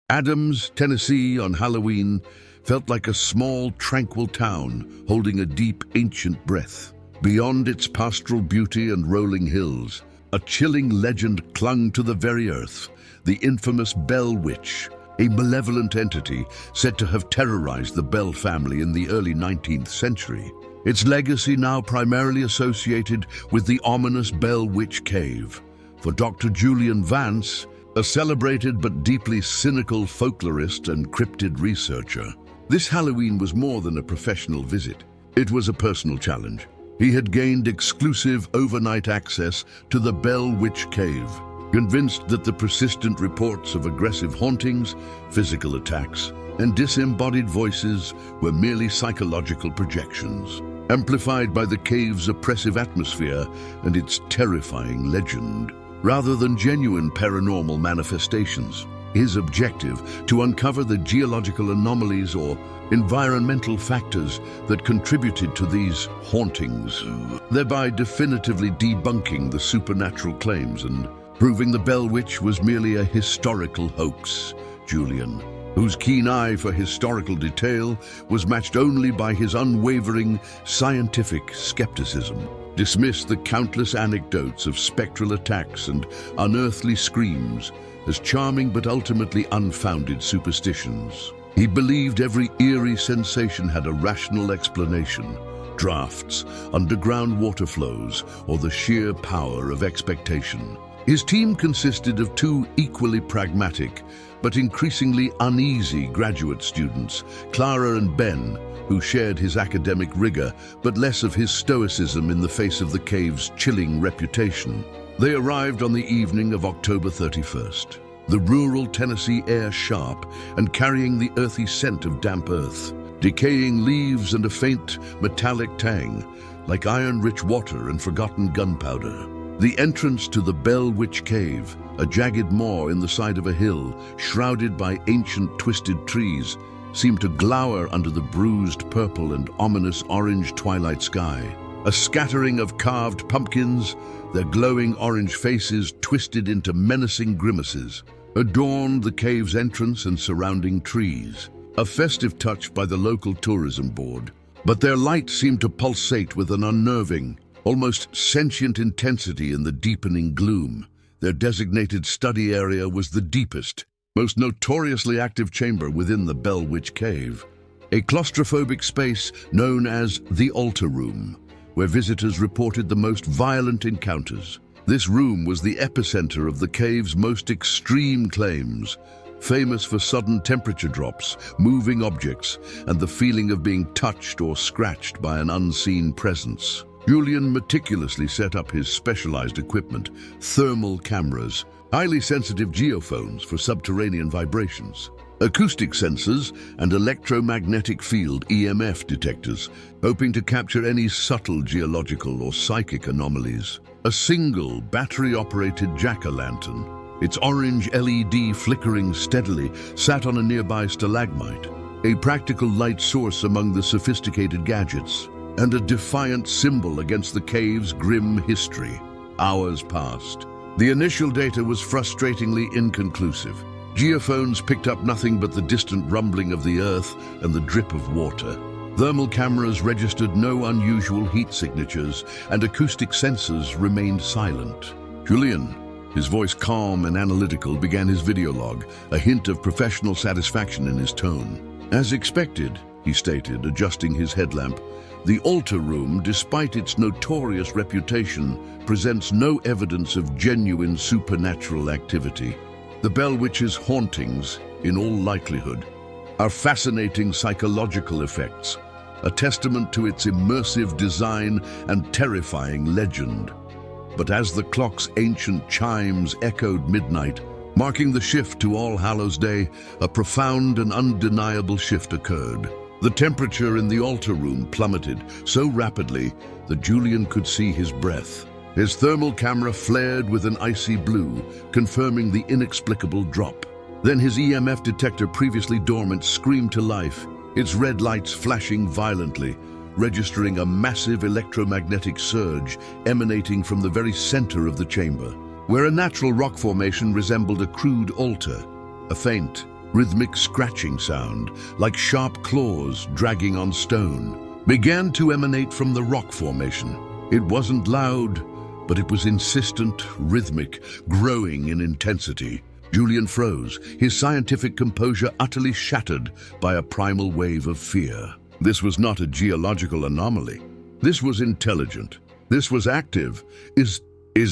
Adams, Tennessee, on Halloween felt like a small, tranquil town holding a deep, ancient breath. Beyond its pastoral beauty and rolling hills, a chilling legend clung to the very earth, the infamous Bell Witch, a malevolent entity said to have terrorized the Bell family in the early 19th century. Its legacy now primarily associated with the ominous Bell Witch Cave. For Dr. Julian Vance, a celebrated but deeply cynical folklorist and cryptid researcher, this Halloween was more than a professional visit. It was a personal challenge. He had gained exclusive overnight access to the Bell Witch Cave, convinced that the persistent reports of aggressive hauntings, physical attacks, and disembodied voices were merely psychological projections, amplified by the cave's oppressive atmosphere and its terrifying legend, rather than genuine paranormal manifestations. His objective, to uncover the geological anomalies or environmental factors that contributed to these hauntings, thereby definitively debunking the supernatural claims and proving the Bell Witch was merely a historical hoax. Julian, whose keen eye for historical detail was matched only by his unwavering scientific skepticism, dismissed the countless anecdotes of spectral attacks and unearthly screams as charming but ultimately unfounded superstitions. He believed every eerie sensation had a rational explanation: drafts, underground water flows, or the sheer power of expectation. His team consisted of two equally pragmatic but increasingly uneasy graduate students, Klara and Ben, who shared his academic rigor but less of his stoicism in the face of the cave's chilling reputation. They arrived on the evening of October 31st, the rural Tennessee air sharp and carrying the earthy scent of damp earth, decaying leaves and a faint metallic tang, like iron-rich water and forgotten gunpowder. The entrance to the Bell Witch Cave, a jagged maw in the side of a hill, shrouded by ancient twisted trees, seemed to glower under the bruised purple and ominous orange twilight sky. A scattering of carved pumpkins, their glowing orange faces twisted into menacing grimaces, adorned the cave's entrance and surrounding trees, a festive touch by the local tourism board. But their light seemed to pulsate with an unnerving, almost sentient intensity in the deepening gloom. Their designated study area was the deepest, most notoriously active chamber within the Bell Witch Cave, a claustrophobic space known as the altar room, where visitors reported the most violent encounters. This room was the epicenter of the cave's most extreme claims, famous for sudden temperature drops, moving objects, and the feeling of being touched or scratched by an unseen presence. Julian meticulously set up his specialized equipment, thermal cameras, highly sensitive geophones for subterranean vibrations, acoustic sensors, and electromagnetic field (EMF) detectors, hoping to capture any subtle geological or psychic anomalies. A single battery-operated jack-o'-lantern, its orange LED flickering steadily, sat on a nearby stalagmite, a practical light source among the sophisticated gadgets, and a defiant symbol against the cave's grim history. Hours passed. The initial data was frustratingly inconclusive. Geophones picked up nothing but the distant rumbling of the earth and the drip of water. Thermal cameras registered no unusual heat signatures, and acoustic sensors remained silent. Julian, his voice calm and analytical, began his video log, a hint of professional satisfaction in his tone. As expected, he stated, adjusting his headlamp, the altar room, despite its notorious reputation, presents no evidence of genuine supernatural activity. The Bell Witch's hauntings, in all likelihood, are fascinating psychological effects, a testament to its immersive design and terrifying legend. But as the clock's ancient chimes echoed midnight, marking the shift to All Hallows Day, a profound and undeniable shift occurred. The temperature in the altar room plummeted so rapidly that Julian could see his breath. His thermal camera flared with an icy blue, confirming the inexplicable drop. Then his EMF detector, previously dormant, screamed to life, its red lights flashing violently, registering a massive electromagnetic surge emanating from the very center of the chamber, where a natural rock formation resembled a crude altar. A faint, rhythmic scratching sound, like sharp claws dragging on stone, began to emanate from the rock formation. It wasn't loud, but it was insistent, rhythmic, growing in intensity. Julian froze, his scientific composure utterly shattered by a primal wave of fear. This was not a geological anomaly. This was intelligent. This was active. Is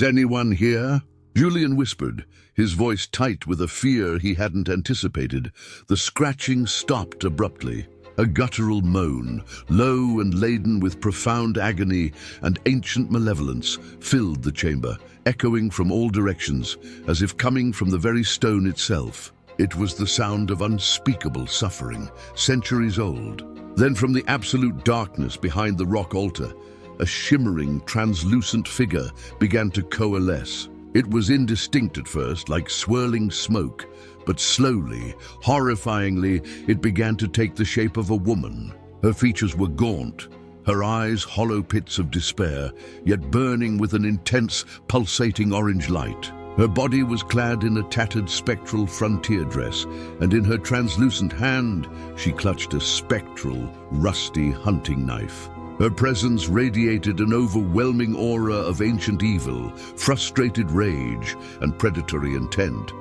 anyone here? Julian whispered, his voice tight with a fear he hadn't anticipated. The scratching stopped abruptly. A guttural moan, low and laden with profound agony and ancient malevolence, filled the chamber, echoing from all directions, as if coming from the very stone itself. It was the sound of unspeakable suffering, centuries old. Then from the absolute darkness behind the rock altar, a shimmering, translucent figure began to coalesce. It was indistinct at first, like swirling smoke, but slowly, horrifyingly, it began to take the shape of a woman. Her features were gaunt, her eyes hollow pits of despair, yet burning with an intense, pulsating orange light. Her body was clad in a tattered spectral frontier dress, and in her translucent hand, she clutched a spectral, rusty hunting knife. Her presence radiated an overwhelming aura of ancient evil, frustrated rage, and predatory intent.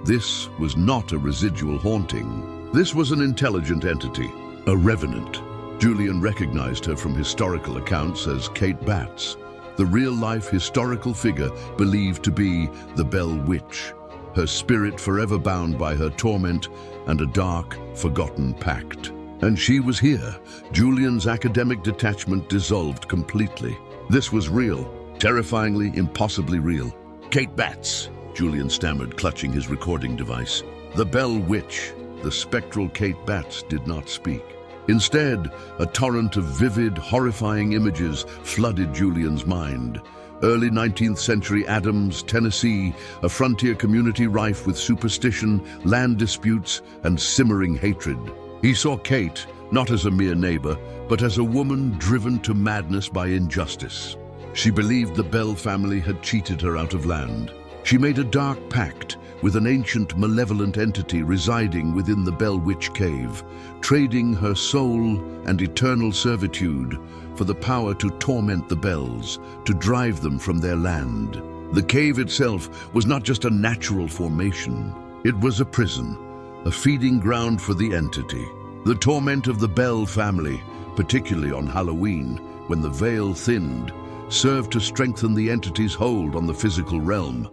This was not a residual haunting. This was an intelligent entity, a revenant. Julian recognized her from historical accounts as Kate Batts, the real-life historical figure believed to be the Bell Witch, her spirit forever bound by her torment and a dark, forgotten pact. And she was here. Julian's academic detachment dissolved completely. This was real, terrifyingly, impossibly real. Kate Batts, Julian stammered, clutching his recording device. The Bell Witch, the spectral Kate Batts, did not speak. Instead, a torrent of vivid, horrifying images flooded Julian's mind. Early 19th century Adams, Tennessee, a frontier community rife with superstition, land disputes, and simmering hatred. He saw Kate, not as a mere neighbor, but as a woman driven to madness by injustice. She believed the Bell family had cheated her out of land. She made a dark pact with an ancient malevolent entity residing within the Bell Witch Cave, trading her soul and eternal servitude for the power to torment the Bells, to drive them from their land. The cave itself was not just a natural formation. It was a prison, a feeding ground for the entity. The torment of the Bell family, particularly on Halloween, when the veil thinned, served to strengthen the entity's hold on the physical realm,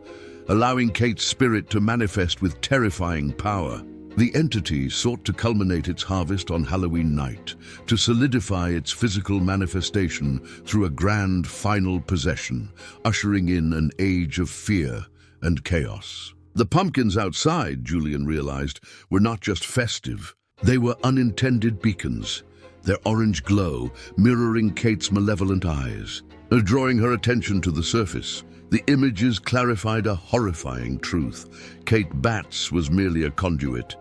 allowing Kate's spirit to manifest with terrifying power. The entity sought to culminate its harvest on Halloween night, to solidify its physical manifestation through a grand final possession, ushering in an age of fear and chaos. The pumpkins outside, Julian realized, were not just festive. They were unintended beacons, their orange glow mirroring Kate's malevolent eyes. Drawing her attention to the surface, the images clarified a horrifying truth. Kate Batts was merely a conduit,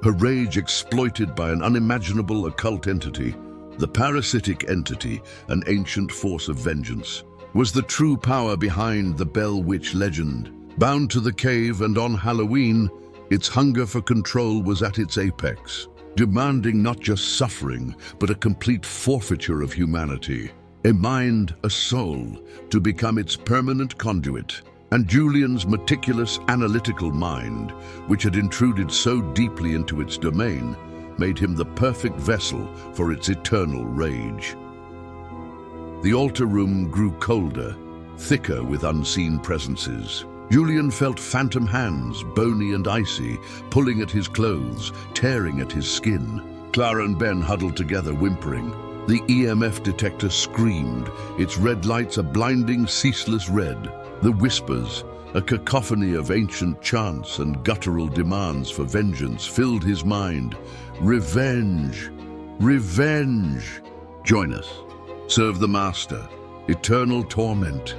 her rage exploited by an unimaginable occult entity. The parasitic entity, an ancient force of vengeance, was the true power behind the Bell Witch legend. Bound to the cave and on Halloween, its hunger for control was at its apex, demanding not just suffering, but a complete forfeiture of humanity. A mind, a soul, to become its permanent conduit. And Julian's meticulous, analytical mind, which had intruded so deeply into its domain, made him the perfect vessel for its eternal rage. The altar room grew colder, thicker with unseen presences. Julian felt phantom hands, bony and icy, pulling at his clothes, tearing at his skin. Klara and Ben huddled together, whimpering. The EMF detector screamed, its red lights a blinding, ceaseless red. The whispers, a cacophony of ancient chants and guttural demands for vengeance, filled his mind. Revenge! Revenge! Join us. Serve the Master. Eternal torment.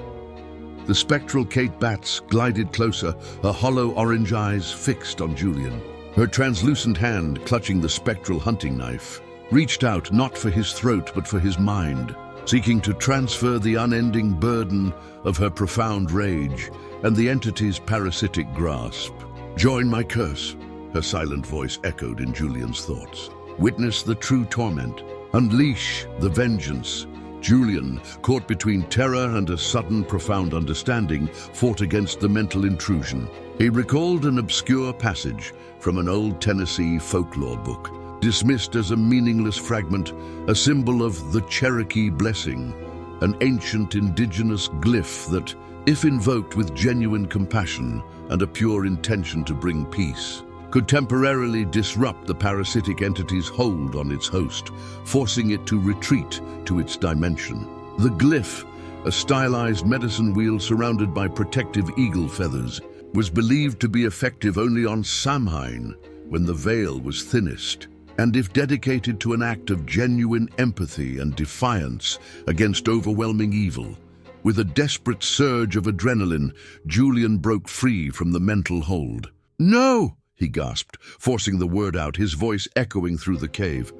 The spectral Kate Batts glided closer, her hollow orange eyes fixed on Julian. Her translucent hand, clutching the spectral hunting knife, reached out not for his throat but for his mind, seeking to transfer the unending burden of her profound rage and the entity's parasitic grasp. Join my curse. her silent voice echoed in Julian's thoughts. Witness the true torment. Unleash the vengeance. Julian, caught between terror and a sudden, profound understanding, fought against the mental intrusion. He recalled an obscure passage from an old Tennessee folklore book, dismissed as a meaningless fragment, a symbol of the Cherokee blessing, an ancient indigenous glyph that, if invoked with genuine compassion and a pure intention to bring peace, could temporarily disrupt the parasitic entity's hold on its host, forcing it to retreat to its dimension. The glyph, a stylized medicine wheel surrounded by protective eagle feathers, was believed to be effective only on Samhain, when the veil was thinnest, and if dedicated to an act of genuine empathy and defiance against overwhelming evil. With a desperate surge of adrenaline, Julian broke free from the mental hold. "No!" he gasped, forcing the word out, his voice echoing through the cave.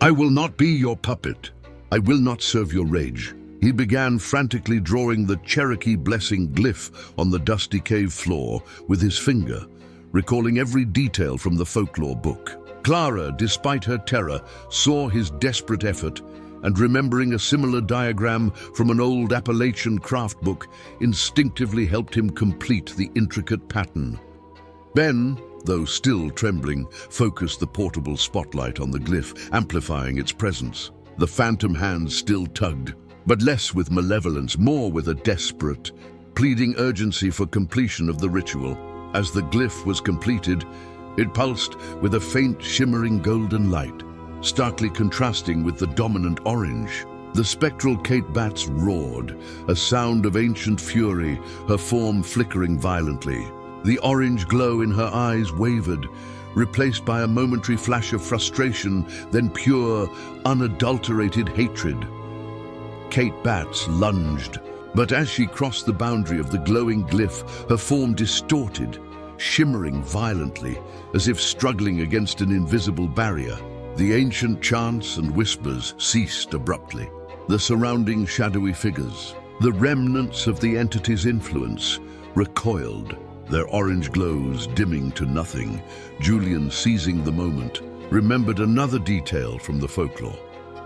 "I will not be your puppet. I will not serve your rage." He began frantically drawing the Cherokee blessing glyph on the dusty cave floor with his finger, recalling every detail from the folklore book. Klara, despite her terror, saw his desperate effort, and remembering a similar diagram from an old Appalachian craft book, instinctively helped him complete the intricate pattern. Ben, though still trembling, focused the portable spotlight on the glyph, amplifying its presence. The phantom hands still tugged, but less with malevolence, more with a desperate, pleading urgency for completion of the ritual. As the glyph was completed, it pulsed with a faint, shimmering golden light, starkly contrasting with the dominant orange. The spectral Kate Bats roared, a sound of ancient fury, her form flickering violently. The orange glow in her eyes wavered, replaced by a momentary flash of frustration, then pure, unadulterated hatred. Kate Bats lunged, but as she crossed the boundary of the glowing glyph, her form distorted, shimmering violently, as if struggling against an invisible barrier. The ancient chants and whispers ceased abruptly. The surrounding shadowy figures, the remnants of the entity's influence, recoiled, their orange glows dimming to nothing. Julian, seizing the moment, remembered another detail from the folklore.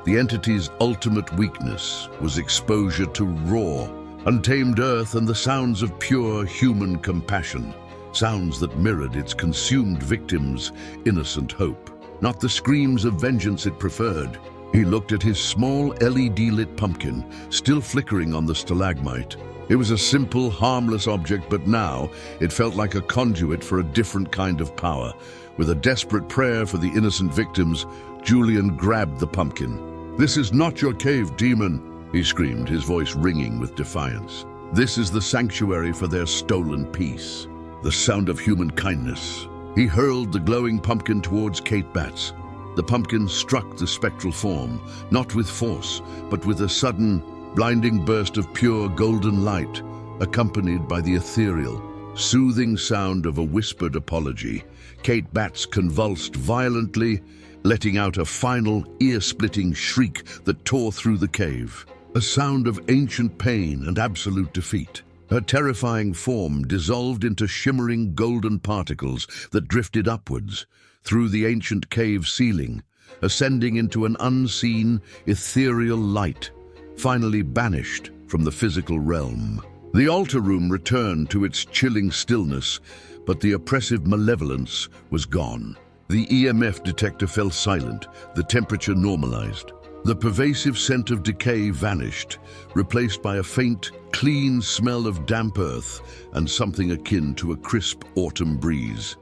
The entity's ultimate weakness was exposure to raw, untamed earth and the sounds of pure human compassion, sounds that mirrored its consumed victims' innocent hope, not the screams of vengeance it preferred. He looked at his small LED-lit pumpkin, still flickering on the stalagmite. It was a simple, harmless object, but now it felt like a conduit for a different kind of power. With a desperate prayer for the innocent victims, Julian grabbed the pumpkin. "This is not your cave, demon," he screamed, his voice ringing with defiance. "This is the sanctuary for their stolen peace, the sound of human kindness." He hurled the glowing pumpkin towards Kate Bats. The pumpkin struck the spectral form, not with force, but with a sudden, blinding burst of pure golden light, accompanied by the ethereal, soothing sound of a whispered apology. Kate Bats convulsed violently, letting out a final, ear-splitting shriek that tore through the cave, a sound of ancient pain and absolute defeat. Her terrifying form dissolved into shimmering golden particles that drifted upwards, through the ancient cave ceiling, ascending into an unseen, ethereal light, finally banished from the physical realm. The altar room returned to its chilling stillness, but the oppressive malevolence was gone. The EMF detector fell silent, the temperature normalized. The pervasive scent of decay vanished, replaced by a faint, clean smell of damp earth and something akin to a crisp autumn breeze.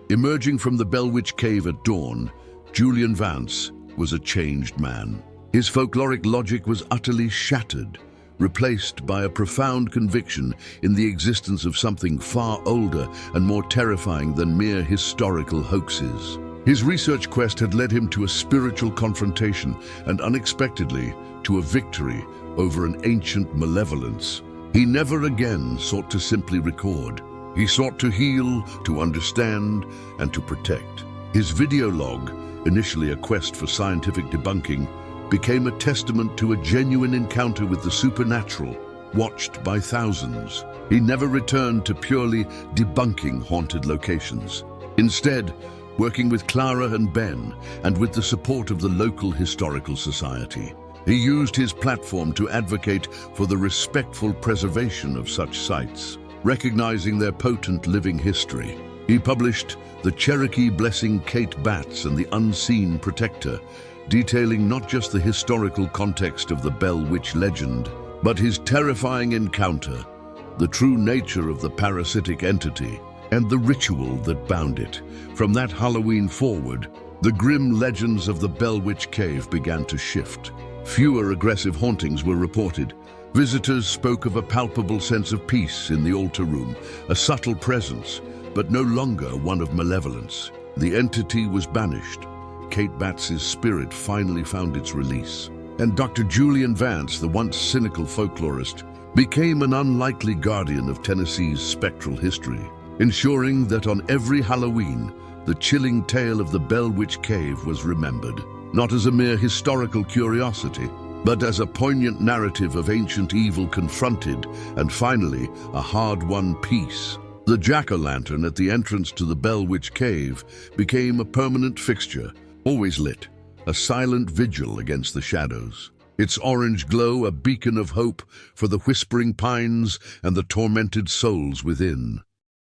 Emerging from the Bellwitch Cave at dawn, Julian Vance was a changed man. His folkloric logic was utterly shattered, replaced by a profound conviction in the existence of something far older and more terrifying than mere historical hoaxes. His research quest had led him to a spiritual confrontation and, unexpectedly, to a victory over an ancient malevolence. He never again sought to simply record. He sought to heal, to understand, and to protect. His video log, initially a quest for scientific debunking, became a testament to a genuine encounter with the supernatural, watched by thousands. He never returned to purely debunking haunted locations. Instead, working with Klara and Ben, and with the support of the local historical society, he used his platform to advocate for the respectful preservation of such sites, recognizing their potent living history. He published The Cherokee Blessing Kate Bats and the Unseen Protector, detailing not just the historical context of the Bell Witch legend, but his terrifying encounter, the true nature of the parasitic entity, and the ritual that bound it. From that Halloween forward, the grim legends of the Bell Witch Cave began to shift. Fewer aggressive hauntings were reported. Visitors spoke of a palpable sense of peace in the altar room, a subtle presence, but no longer one of malevolence. The entity was banished. Kate Bats's spirit finally found its release. And Dr. Julian Vance, the once cynical folklorist, became an unlikely guardian of Tennessee's spectral history, ensuring that on every Halloween, the chilling tale of the Bell Witch Cave was remembered, not as a mere historical curiosity, but as a poignant narrative of ancient evil confronted, and finally, a hard-won peace. The jack-o'-lantern at the entrance to the Bell Witch Cave became a permanent fixture, always lit, a silent vigil against the shadows. Its orange glow a beacon of hope for the whispering pines and the tormented souls within.